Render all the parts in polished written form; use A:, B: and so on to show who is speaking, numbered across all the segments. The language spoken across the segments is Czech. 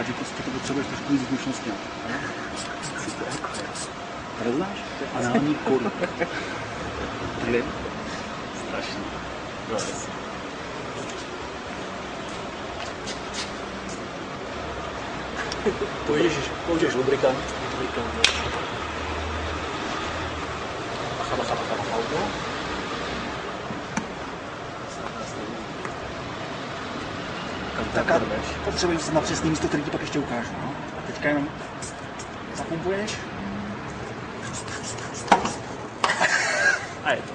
A: že prostě to potřebuješ trošku víc zvučnosti. Tady znáš? To je anální kůru. Klim? Strašný. Použiješ lubrikant. Bacha, auto. Tak potřebuješ na přesný místo, který ti pak ještě ukážu. No? A teďka jenom zapumpuješ. A je to.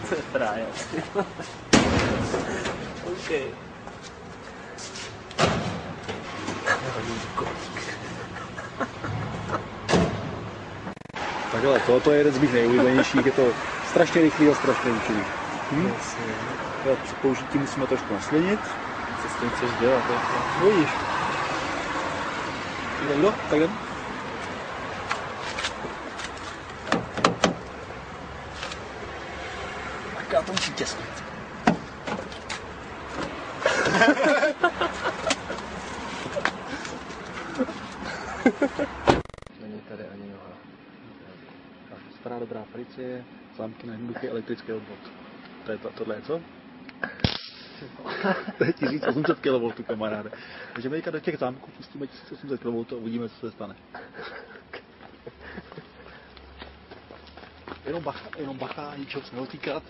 A: Co je fráje? OK. Takhle, tohle je jeden z mých nejoblíbenějších, je to strašně rychlý a strašně účinný. Při použití musíme trošku naslinit.
B: Co s tím chceš dělat?
A: Uvidíš. Kdo? Tak jdem. Tak já to musím těsnit.
B: Není tady ani noha.
A: Stará dobrá Policie, zámky na jednoduchý elektrický odvod. Tohle je co? To je 1800 kV, kamaráde. Můžeme jít do těch zámků, pustíme 1800 kV a uvidíme, co se stane. Jenom bacha, ničeho se neotýkat.